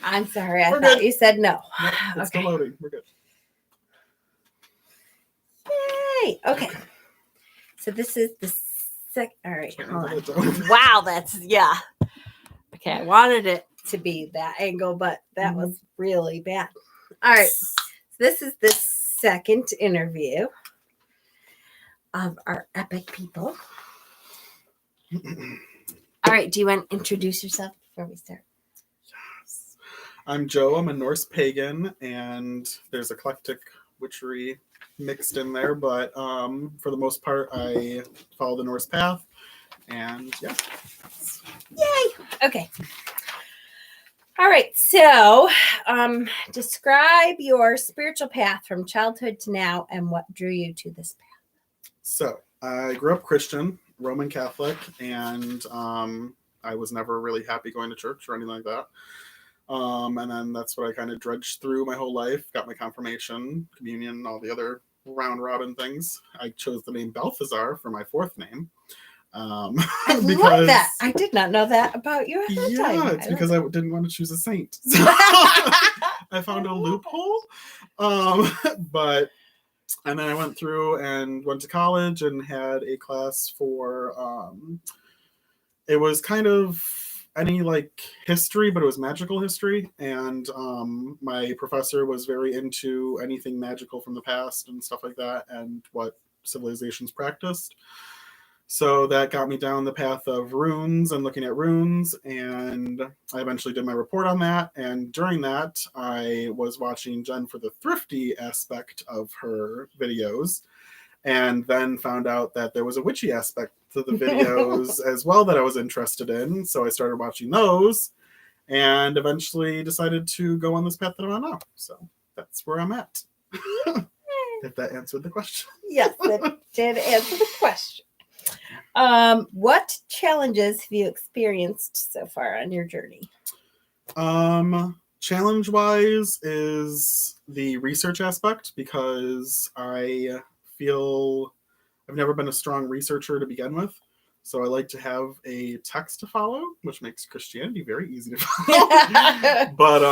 I'm sorry. I We're thought good. you said no. Nope, it's still loading. We're good. Yay. Okay. So this is the second. All right. Can't Hold hold it on. down. Wow. That's, yeah. Okay. I wanted it to be that angle, but that Mhm. was really bad. All right. So this is the second interview of our epic people. All right. Do you want to introduce yourself before we start? Yes. I'm Joe. I'm a Norse pagan, and there's eclectic witchery mixed in there, but for the most part, I follow the Norse path, and yeah. Yay. Okay. All right. So describe your spiritual path from childhood to now and what drew you to this path. So I grew up Christian, Roman Catholic, and I was never really happy going to church or anything like that. And then that's what I kind of drudged through my whole life. Got my confirmation, communion, all the other round robin things. I chose the name Balthazar for my fourth name. I love that. I did not know that about you at that time. Yeah, it's because I didn't want to choose a saint. So I found a loophole. But and then I went through and went to college and had a class for it was kind of any like history, but it was magical history. And my professor was very into anything magical from the past and stuff like that and what civilizations practiced. So that got me down the path of runes and looking at runes, and I eventually did my report on that. And during that, I was watching Jen for the thrifty aspect of her videos, and then found out that there was a witchy aspect to the videos as well that I was interested in. So I started watching those, and eventually decided to go on this path that I'm on now. So that's where I'm at. If that answered the question. Yes, it did answer the question. What challenges have you experienced so far on your journey? Challenge wise is the research aspect, because I feel I've never been a strong researcher to begin with. So I like to have a text to follow, which makes Christianity very easy to follow. But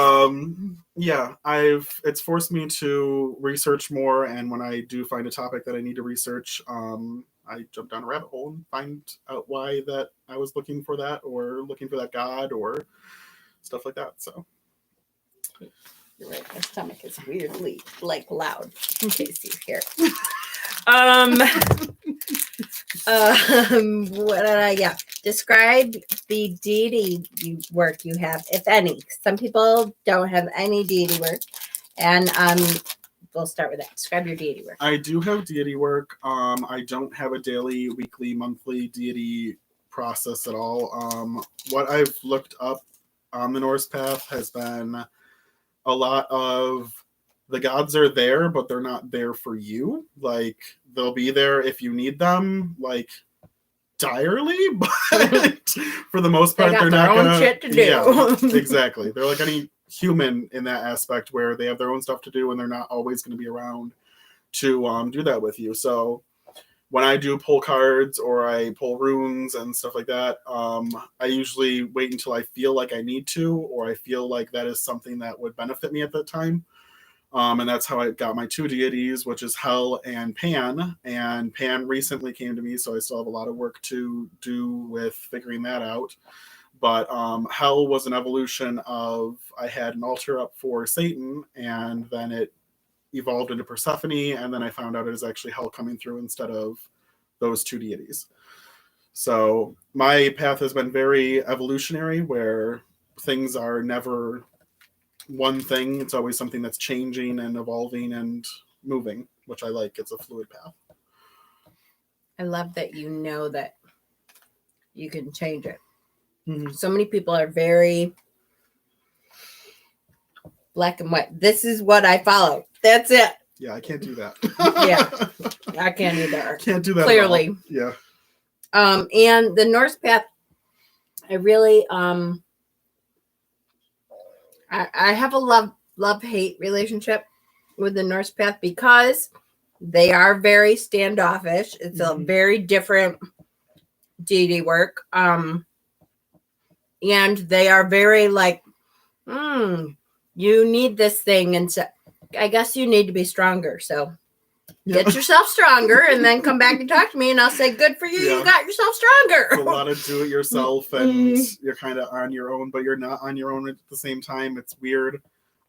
yeah, it's forced me to research more, and when I do find a topic that I need to research, I jump down a rabbit hole and find out why that I was looking for that, or looking for that god, or stuff like that. So You're right. My stomach is weirdly like loud in case you hear. What did I get? Describe the deity work you have, if any. Some people don't have any deity work, and we'll start with that. Describe your deity work. I do have deity work. I don't have a daily, weekly, monthly deity process at all. What I've looked up on the Norse path has been a lot of the gods are there, but they're not there for you. Like, they'll be there if you need them, like direly, but for the most part, they're not gonna shit to do. Yeah, exactly. They're like any human in that aspect, where they have their own stuff to do and they're not always going to be around to do that with you. So when I do pull cards or I pull runes and stuff like that, I usually wait until I feel like I need to, or I feel like that is something that would benefit me at that time. And that's how I got my two deities, which is Hel and Pan. And Pan recently came to me, so I still have a lot of work to do with figuring that out. But Hel was an evolution of, I had an altar up for Satan, and then it evolved into Persephone, and then I found out it was actually Hel coming through instead of those two deities. So my path has been very evolutionary, where things are never one thing. It's always something that's changing and evolving and moving, which I like. It's a fluid path. I love that you know that you can change it. Mm-hmm. So many people are very black and white. This is what I follow. That's it. Yeah, I can't do that. Yeah, I can't either. Can't do that. Clearly. Yeah. And the Norse path, I really I have a love-hate relationship with the Norse path, because they are very standoffish. It's a very different deity work. and they are very like, you need this thing, and so I guess you need to be stronger. So get yourself stronger, and then come back and talk to me, and I'll say, "Good for you, you got yourself stronger." It's a lot of do it yourself, and you're kind of on your own, but you're not on your own at the same time. It's weird.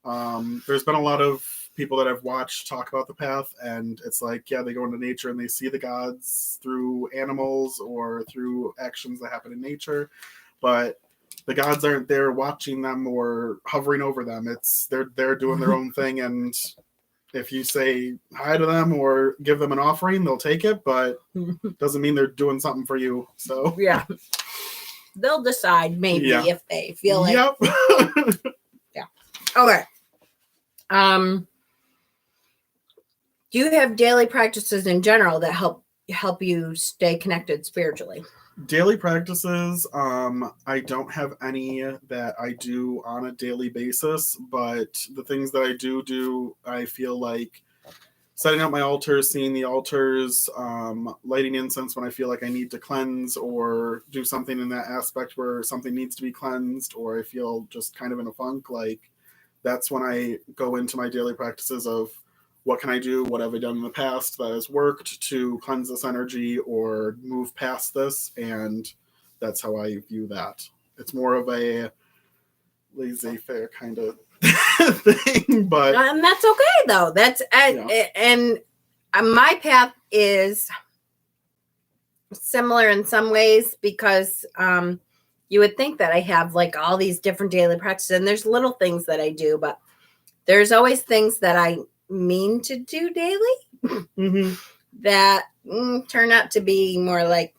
There's been a lot of people that I've watched talk about the path, and it's like, yeah, they go into nature and they see the gods through animals or through actions that happen in nature, but the gods aren't there watching them or hovering over them. It's they're doing their own thing, and if you say hi to them or give them an offering, they'll take it, but doesn't mean they're doing something for you. So yeah, they'll decide maybe if they feel like. Yeah. Okay. Do you have daily practices in general that help you stay connected spiritually? Daily practices, I don't have any that I do on a daily basis, but the things that I do, I feel like setting up my altars, seeing the altars, lighting incense when I feel like I need to cleanse or do something in that aspect where something needs to be cleansed, or I feel just kind of in a funk, like that's when I go into my daily practices of what can I do? What have I done in the past that has worked to cleanse this energy or move past this? And that's how I view that. It's more of a laissez-faire kind of thing, but and that's okay though. That's and my path is similar in some ways because you would think that I have like all these different daily practices, and there's little things that I do, but there's always things that I mean to do daily that turn out to be more like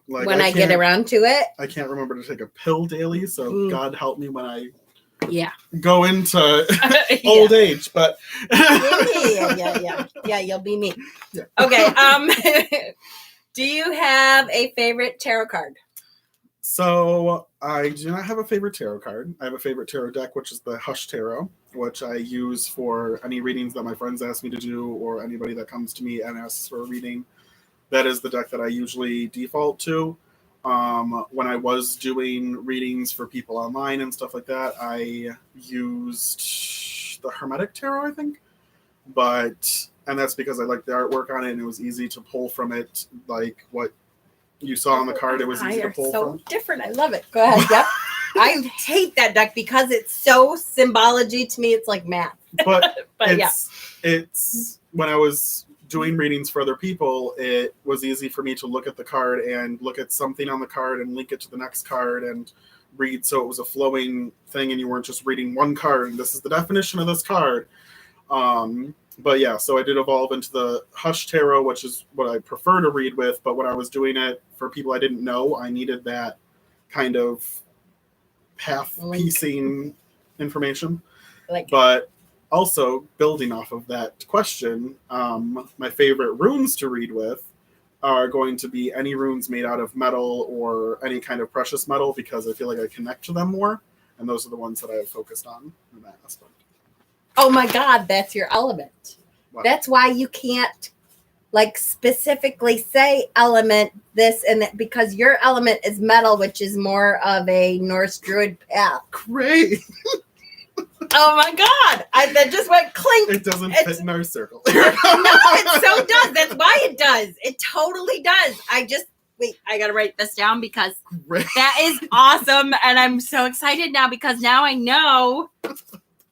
when I get around to it. I can't remember to take a pill daily, so God help me when I go into old age, but you'll be me. Okay. Do you have a favorite tarot card? So I do not have a favorite tarot card. I have a favorite tarot deck, which is the Hush Tarot, which I use for any readings that my friends ask me to do or anybody that comes to me and asks for a reading. That is the deck that I usually default to. When I was doing readings for people online and stuff like that, I used the Hermetic Tarot, I think. And that's because I liked the artwork on it and it was easy to pull from it, like what you saw on the card. It was easy to pull from. So different. I love it. Go ahead. Yep. I hate that deck because it's so symbology to me. It's like math. But it's when I was doing readings for other people, it was easy for me to look at the card and look at something on the card and link it to the next card and read. So it was a flowing thing and you weren't just reading one card and this is the definition of this card. But yeah, so I did evolve into the Hush Tarot, which is what I prefer to read with. But when I was doing it for people I didn't know, I needed that kind of path piecing information. But also building off of that question, my favorite runes to read with are going to be any runes made out of metal or any kind of precious metal because I feel like I connect to them more. And those are the ones that I have focused on in that aspect. Oh my God, that's your element. Wow. That's why you can't like specifically say element this and that because your element is metal, which is more of a Norse druid path. Great. Oh my God. That just went clink. It doesn't fit in our circle. No, it so does. That's why it does. It totally does. Wait, I got to write this down because that is awesome. And I'm so excited now because now I know.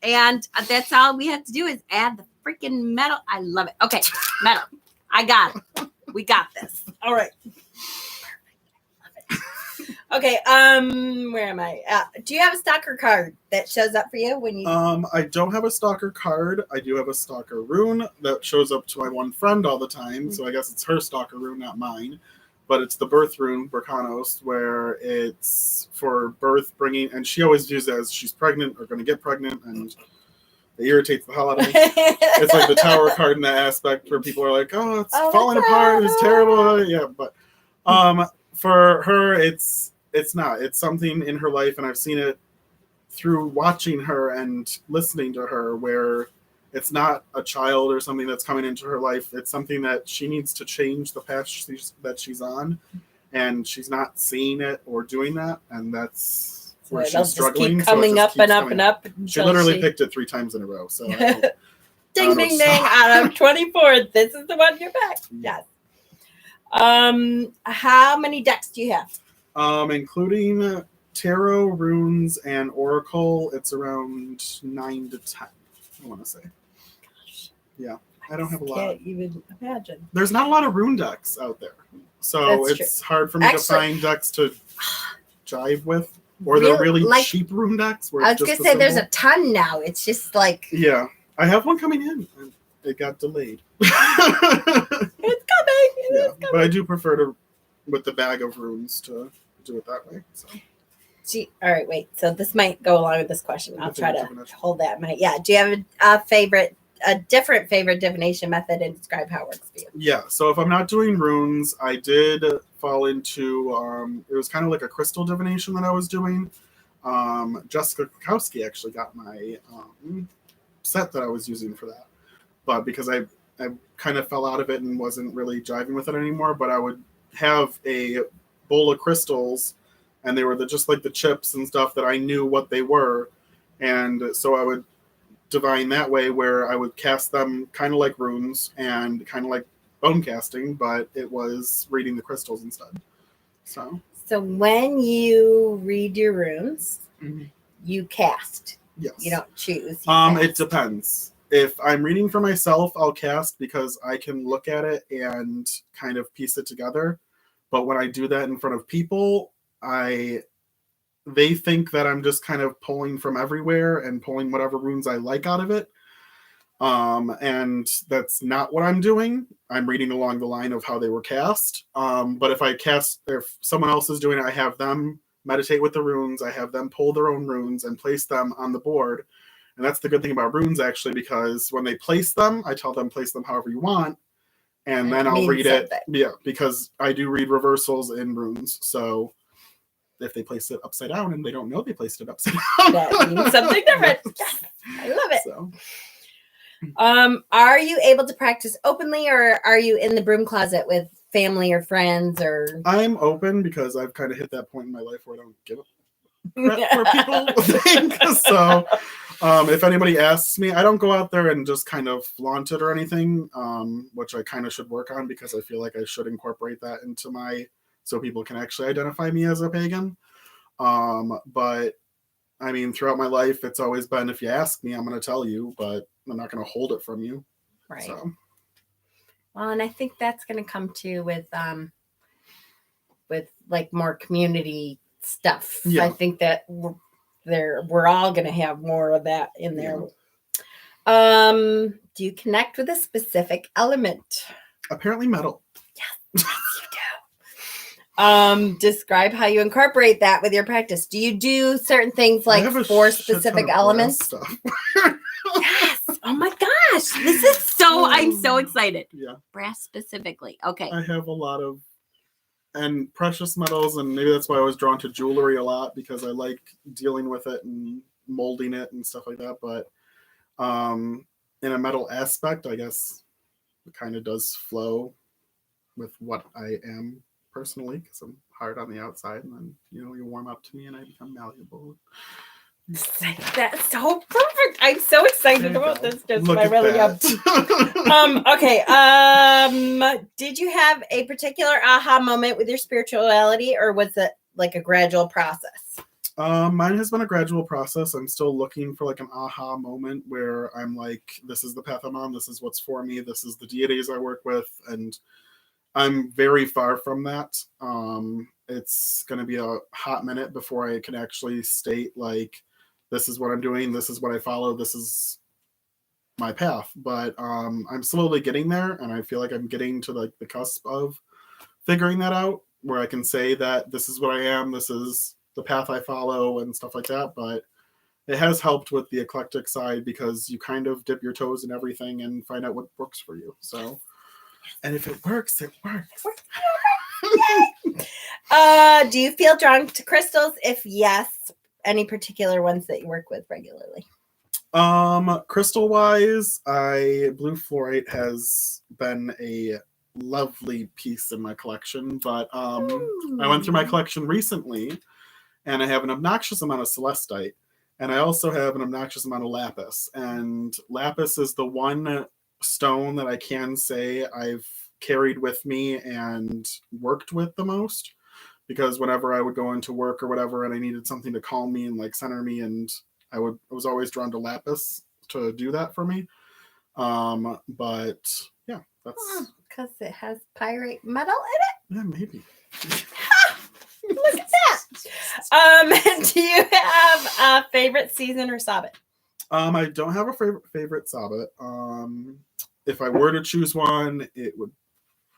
And that's all we have to do is add the freaking metal. I love it. Okay, metal. I got it. We got this. All right. Okay, where am I? Do you have a stalker card that shows up for you when you... I don't have a stalker card. I do have a stalker rune that shows up to my one friend all the time. So I guess it's her stalker rune, not mine. But it's the birth rune, Berkanos, where it's for birth bringing, and she always views it as she's pregnant or going to get pregnant, and it irritates the hell out of me. It's like the tower card in that aspect where people are like, oh, it's falling apart, it's terrible. Yeah, but for her, it's not. It's something in her life, and I've seen it through watching her and listening to her, where it's not a child or something that's coming into her life. It's something that she needs to change the path that she's on. and she's not seeing it or doing that, and that's So where it'll she's just struggling. keep so it coming just up keeps and up coming and up. She until literally picked it 3 times in a row. So I don't ding, know ding, what ding. Out of 24, this is the one you're back. Yes. How many decks do you have? including tarot, runes, and oracle, it's around 9 to 10. I want to say. Yeah, I don't have a lot. Can't even imagine. There's not a lot of rune decks out there, so That's it's hard for me to find decks to jive with, or they're really cheap rune decks. Where I was gonna say there's a ton now. It's just like I have one coming in. It got delayed. It's coming. But I do prefer to with the bag of runes to do it that way. So. All right, wait. So this might go along with this question. I'll try to hold that in mind. Yeah. Do you have a different favorite divination method, and describe how it works for you? Yeah. So if I'm not doing runes, I did fall into it was kind of like a crystal divination that I was doing. Jessica Kolasinski actually got my set that I was using for that, but because I kind of fell out of it and wasn't really jiving with it anymore, but I would have a bowl of crystals, and they were just like the chips and stuff that I knew what they were, and so I would divine that way, where I would cast them kind of like runes and kind of like bone casting, but it was reading the crystals instead. So when you read your runes, you cast. Yes. You don't choose. It depends. If I'm reading for myself, I'll cast because I can look at it and kind of piece it together. But when I do that in front of people, they think that I'm just kind of pulling from everywhere and pulling whatever runes I like out of it. And that's not what I'm doing. I'm reading along the line of how they were cast. But if someone else is doing it, I have them meditate with the runes. I have them pull their own runes and place them on the board. And that's the good thing about runes, actually, because when they place them, I tell them place them however you want. And then I'll read it. Yeah, because I do read reversals in runes. So if they place it upside down and they don't know they placed it upside down, that means something different. Yes, I love it. So. Are you able to practice openly, or are you in the broom closet with family or friends? Or I'm open because I've kind of hit that point in my life where I don't give a crap where people think. So if anybody asks me, I don't go out there and just kind of flaunt it or anything, which I kind of should work on, because I feel like I should incorporate that into so people can actually identify me as a pagan. But I mean, throughout my life, it's always been, if you ask me, I'm going to tell you, but I'm not going to hold it from you. Right. So. Well, and I think that's going to come too with like more community stuff. Yeah. I think that we're all going to have more of that in there. Yeah. Do you connect with a specific element? Apparently metal. Yes, you do. Describe how you incorporate that with your practice. Do you do certain things like for specific elements? Yes. Oh my gosh. This is I'm so excited. Yeah. Brass specifically. Okay. I have a lot of precious metals, and maybe that's why I was drawn to jewelry a lot, because I like dealing with it and molding it and stuff like that. But in a metal aspect, I guess it kind of does flow with what I am personally, because I'm hard on the outside, and then you warm up to me and I become malleable. That's so perfect. I'm so excited about this. Just I really am. Okay. Did you have a particular aha moment with your spirituality, or was it like a gradual process? Mine has been a gradual process. I'm still looking for like an aha moment where I'm like, this is the path I'm on. This is what's for me. This is the deities I work with. And I'm very far from that. It's going to be a hot minute before I can actually state like, this is what I'm doing. This is what I follow. This is my path. But I'm slowly getting there, and I feel like I'm getting to like the cusp of figuring that out, where I can say that this is what I am. This is the path I follow and stuff like that. But it has helped with the eclectic side, because you kind of dip your toes in everything and find out what works for you. So, and if it works, it works. Do you feel drawn to crystals? If yes, any particular ones that you work with regularly? Crystal wise, blue fluorite has been a lovely piece in my collection. But I went through my collection recently, and I have an obnoxious amount of celestite, and I also have an obnoxious amount of lapis. And lapis is the one stone that I can say I've carried with me and worked with the most, because whenever I would go into work or whatever and I needed something to calm me and like center me, and I was always drawn to lapis to do that for me. But yeah, that's because it has pyrite metal in yeah, maybe. it. Look at that. Do you have a favorite season or Sabbath? I don't have a favorite Sabbath. If I were to choose one, it would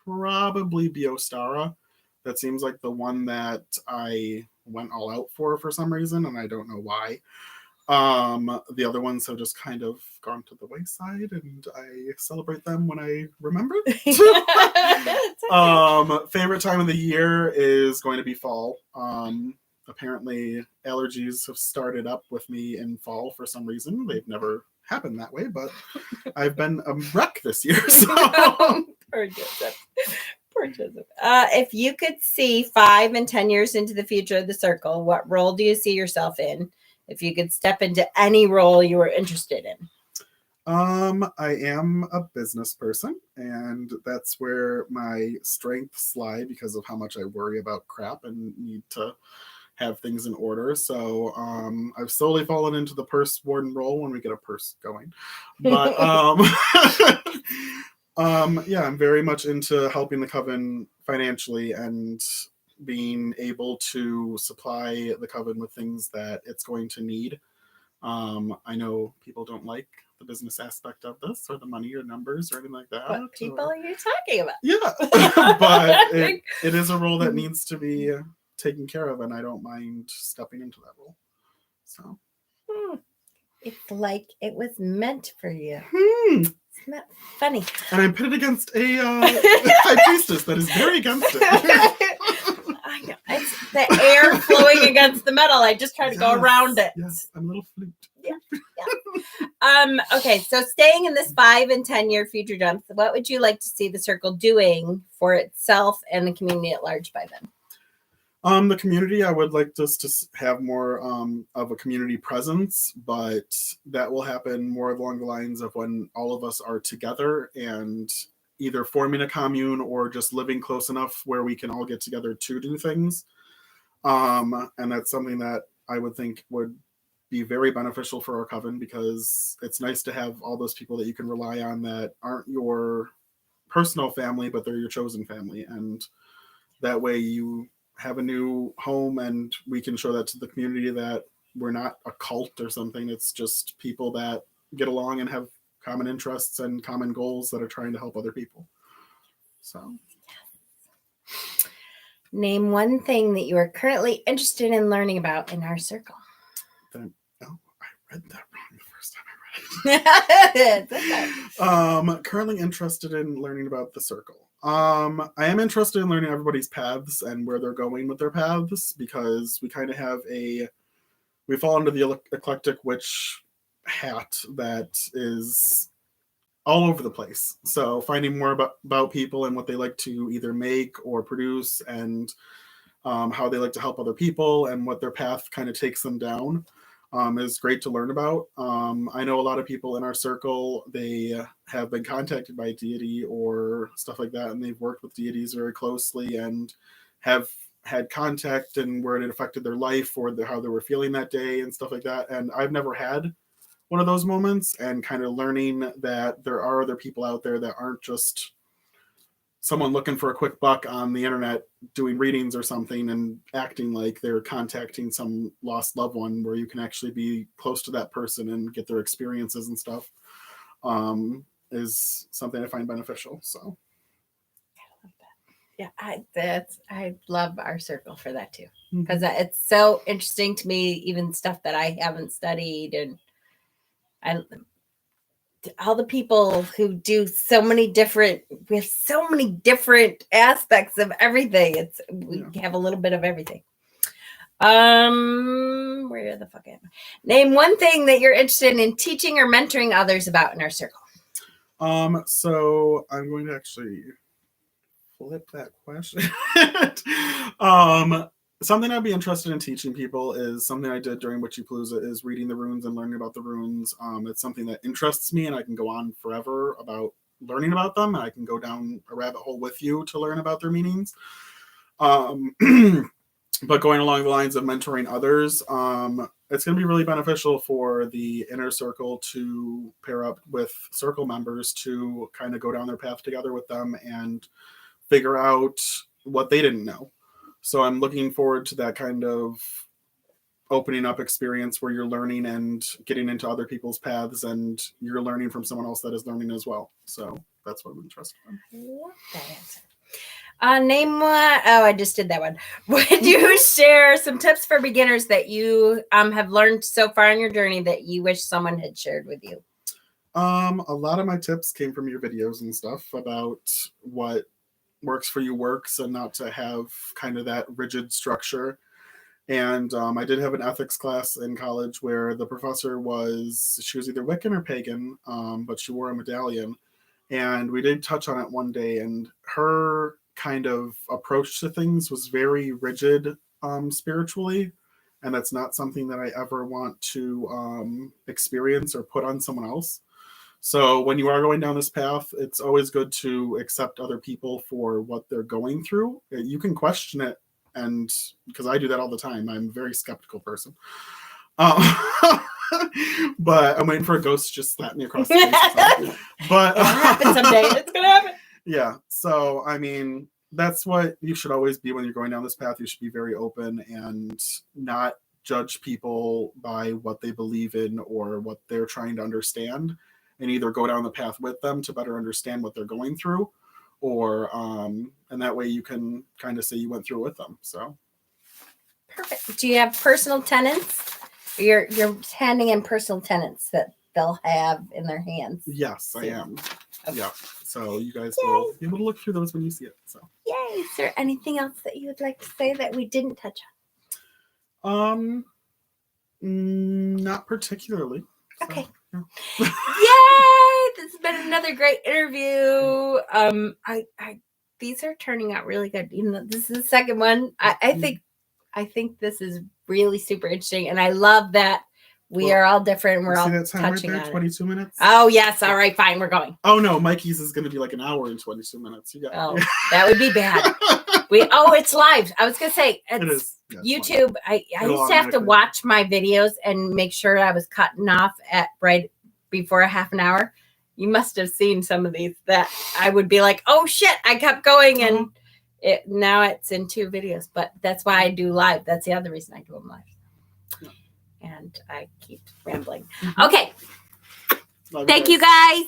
probably be Ostara. That seems like the one that I went all out for some reason, and I don't know why. The other ones have just kind of gone to the wayside, and I celebrate them when I remember. Favorite time of the year is going to be fall. Apparently allergies have started up with me in fall for some reason. They've never happened that way, but I've been a wreck this year. So Poor Joseph. Poor Joseph. If you could see 5 and 10 years into the future of the circle, what role do you see yourself in? If you could step into any role you were interested in. I am a business person, and that's where my strengths lie because of how much I worry about crap and need to have things in order. So I've slowly fallen into the purse warden role when we get a purse going. But yeah, I'm very much into helping the coven financially and being able to supply the coven with things that it's going to need. I know people don't like the business aspect of this, or the money or numbers or anything like that. What people are you talking about? Yeah, but it is a role that needs to be taken care of, and I don't mind stepping into that role. So it's like it was meant for you. Isn't that funny? And I'm pitted against a high priestess that is very against it. I know. It's the air flowing against the metal. I just try to go around it. Yes, I'm a little flute. Yeah. Okay, so staying in this 5 and 10 year future jump, what would you like to see the circle doing for itself and the community at large by then? The community, I would like us to have more of a community presence, but that will happen more along the lines of when all of us are together and either forming a commune or just living close enough where we can all get together to do things. And that's something that I would think would be very beneficial for our coven, because it's nice to have all those people that you can rely on that aren't your personal family, but they're your chosen family. And that way you have a new home, and we can show that to the community that we're not a cult or something. It's just people that get along and have common interests and common goals that are trying to help other people. So name one thing that you are currently interested in learning about in our circle. I read that wrong the first time I read it. Okay. Currently interested in learning about the circle. I am interested in learning everybody's paths and where they're going with their paths, because we kind of have we fall under the eclectic witch hat that is all over the place. So finding more about people and what they like to either make or produce, and how they like to help other people and what their path kind of takes them down is great to learn about. I know a lot of people in our circle, they have been contacted by deity or stuff like that, and they've worked with deities very closely and have had contact and where it affected their life or how they were feeling that day and stuff like that. And I've never had one of those moments, and kind of learning that there are other people out there that aren't just someone looking for a quick buck on the internet doing readings or something and acting like they're contacting some lost loved one, where you can actually be close to that person and get their experiences and stuff, is something I find beneficial. So I love that. Yeah, I love our circle for that too, because it's so interesting to me, even stuff that I haven't studied, and all the people who do we have so many different aspects of everything. We have a little bit of everything. Where the fuck am I? Name one thing that you're interested in teaching or mentoring others about in our circle. So I'm going to actually flip that question. Something I'd be interested in teaching people is something I did during Witchypalooza is reading the runes and learning about the runes. It's something that interests me, and I can go on forever about learning about them. I can go down a rabbit hole with you to learn about their meanings. But going along the lines of mentoring others, it's going to be really beneficial for the inner circle to pair up with circle members to kind of go down their path together with them and figure out what they didn't know. So I'm looking forward to that kind of opening up experience where you're learning and getting into other people's paths, and you're learning from someone else that is learning as well. So that's what I'm interested in. I love that answer. Name one. Oh, I just did that one. Would you share some tips for beginners that you have learned so far in your journey that you wish someone had shared with you? A lot of my tips came from your videos and stuff about what works for you works, and not to have kind of that rigid structure. And I did have an ethics class in college where the professor she was either Wiccan or pagan, but she wore a medallion. And we did touch on it one day, and her kind of approach to things was very rigid spiritually. And that's not something that I ever want to experience or put on someone else. So when you are going down this path, it's always good to accept other people for what they're going through. You can question it, and because I do that all the time, I'm a very skeptical person. But I'm waiting for a ghost to just slap me across the face. But it'll happen someday. It's gonna happen. Yeah. So I mean, that's what you should always be when you're going down this path. You should be very open and not judge people by what they believe in or what they're trying to understand, and either go down the path with them to better understand what they're going through, or and that way you can kind of say you went through it with them. So perfect. Do you have personal tenants? You're handing in personal tenants that they'll have in their hands. Yes, I am. Okay. Yeah. So you guys Yay. will be able to look through those when you see it. So yay. Is there anything else that you would like to say that we didn't touch on? Not particularly. Okay. So, Yay! yeah. This has been another great interview. These are turning out really good. Even though this is the second one, I think this is really super interesting, and I love that we are all different. And we're all that time touching right there, on 22 minutes. Oh yes, all right, fine, we're going. Oh no, Mikey's is going to be like an hour and 22 minutes. You got. Oh, that would be bad. It's live. I was gonna say it is. Yeah, YouTube. I used to have to watch my videos and make sure I was cutting off at right before a half an hour. You must have seen some of these that I would be like, oh shit, I kept going, and now it's in 2 videos. But that's why I do live. That's the other reason I do them live. Yeah. And I keep rambling. Okay. Thank you guys.